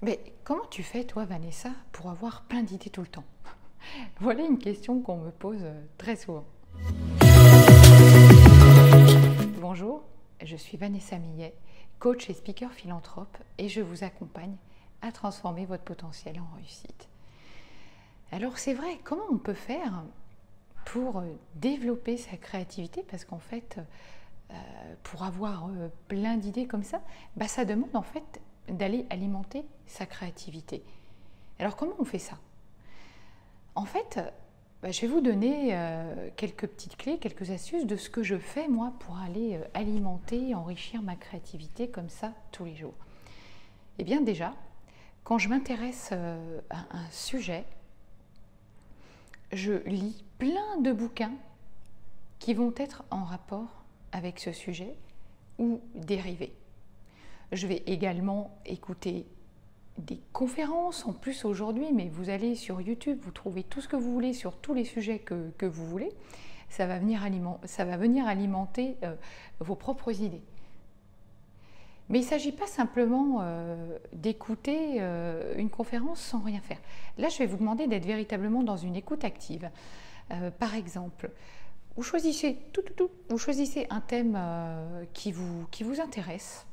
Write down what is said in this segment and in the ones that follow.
Mais comment tu fais, toi, Vanessa, pour avoir plein d'idées tout le temps? Voilà une question qu'on me pose très souvent. Bonjour, je suis Vanessa Millet, coach et speaker philanthrope, et je vous accompagne à transformer votre potentiel en réussite. Alors c'est vrai, comment on peut faire pour développer sa créativité? Parce qu'en fait, pour avoir plein d'idées comme ça, ça demande en fait d'aller alimenter sa créativité. Alors comment on fait ça? En fait, je vais vous donner quelques petites clés, quelques astuces de ce que je fais moi pour aller alimenter, enrichir ma créativité comme ça tous les jours. Eh bien déjà, quand je m'intéresse à un sujet, je lis plein de bouquins qui vont être en rapport avec ce sujet ou dérivés. Je vais également écouter des conférences en plus aujourd'hui, mais vous allez sur YouTube, vous trouvez tout ce que vous voulez sur tous les sujets que vous voulez. Ça va venir alimenter vos propres idées. Mais il ne s'agit pas simplement d'écouter une conférence sans rien faire. Là, je vais vous demander d'être véritablement dans une écoute active. Par exemple, vous choisissez un thème qui vous intéresse.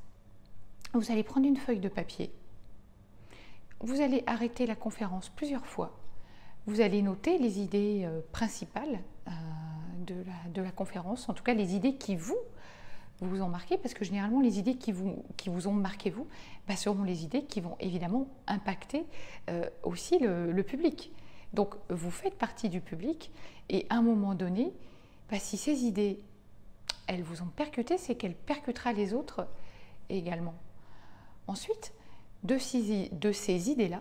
Vous allez prendre une feuille de papier. Vous allez arrêter la conférence plusieurs fois. Vous allez noter les idées principales de la conférence, en tout cas les idées qui vous ont marqué, parce que généralement les idées qui vous ont marqué vous, seront les idées qui vont évidemment impacter aussi le public. Donc vous faites partie du public et à un moment donné, si ces idées, elles vous ont percuté, c'est qu'elles percutera les autres également. Ensuite, de ces idées-là,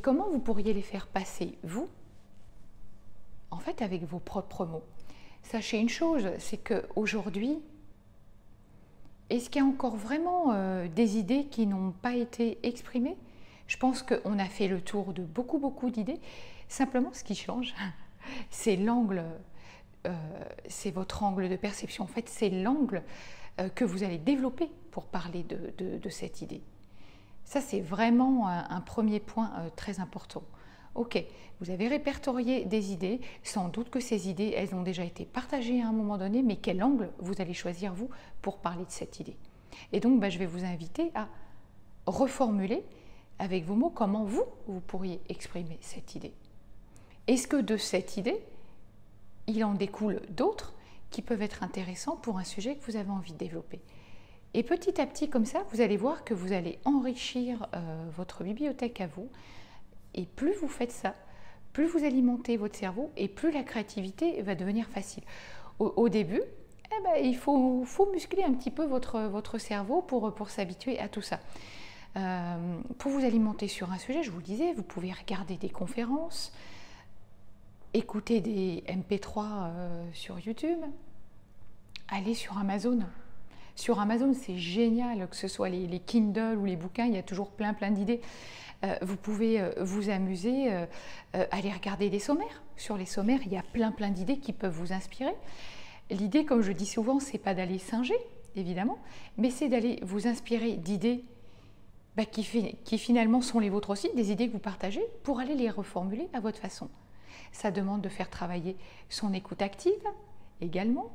comment vous pourriez les faire passer, vous, en fait, avec vos propres mots? Sachez une chose, c'est qu'aujourd'hui, est-ce qu'il y a encore vraiment des idées qui n'ont pas été exprimées? Je pense qu'on a fait le tour de beaucoup d'idées. Simplement, ce qui change, c'est l'angle, c'est votre angle de perception. En fait, c'est l'angle que vous allez développer pour parler de cette idée. Ça, c'est vraiment un premier point très important. Ok, vous avez répertorié des idées, sans doute que ces idées, elles ont déjà été partagées à un moment donné, mais quel angle vous allez choisir, vous, pour parler de cette idée? Et donc, je vais vous inviter à reformuler avec vos mots comment vous pourriez exprimer cette idée. Est-ce que de cette idée, il en découle d'autres qui peuvent être intéressants pour un sujet que vous avez envie de développer? Et petit à petit, comme ça, vous allez voir que vous allez enrichir votre bibliothèque à vous. Et plus vous faites ça, plus vous alimentez votre cerveau et plus la créativité va devenir facile. Au début, il faut muscler un petit peu votre cerveau pour s'habituer à tout ça. Pour vous alimenter sur un sujet, je vous le disais, vous pouvez regarder des conférences, écouter des MP3 sur YouTube, aller sur Amazon. Sur Amazon, c'est génial, que ce soit les Kindle ou les bouquins, il y a toujours plein d'idées. Vous pouvez vous amuser, aller regarder des sommaires. Sur les sommaires, il y a plein d'idées qui peuvent vous inspirer. L'idée, comme je dis souvent, c'est pas d'aller singer, évidemment, mais c'est d'aller vous inspirer d'idées qui finalement sont les vôtres aussi, des idées que vous partagez, pour aller les reformuler à votre façon. Ça demande de faire travailler son écoute active également.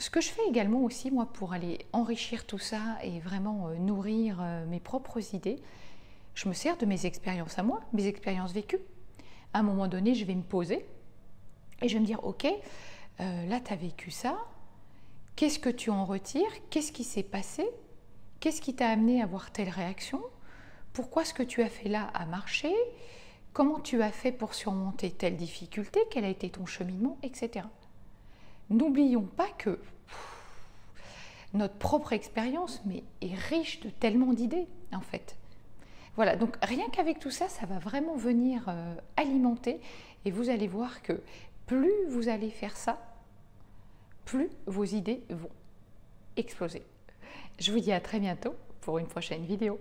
Ce que je fais également aussi, moi, pour aller enrichir tout ça et vraiment nourrir mes propres idées, je me sers de mes expériences à moi, mes expériences vécues. À un moment donné, je vais me poser et je vais me dire, ok, là, tu as vécu ça, qu'est-ce que tu en retires? Qu'est-ce qui s'est passé? Qu'est-ce qui t'a amené à avoir telle réaction? Pourquoi ce que tu as fait là a marché? Comment tu as fait pour surmonter telle difficulté? Quel a été ton cheminement? Etc. N'oublions pas que notre propre expérience est riche de tellement d'idées, en fait. Voilà, donc rien qu'avec tout ça, ça va vraiment venir alimenter et vous allez voir que plus vous allez faire ça, plus vos idées vont exploser. Je vous dis à très bientôt pour une prochaine vidéo.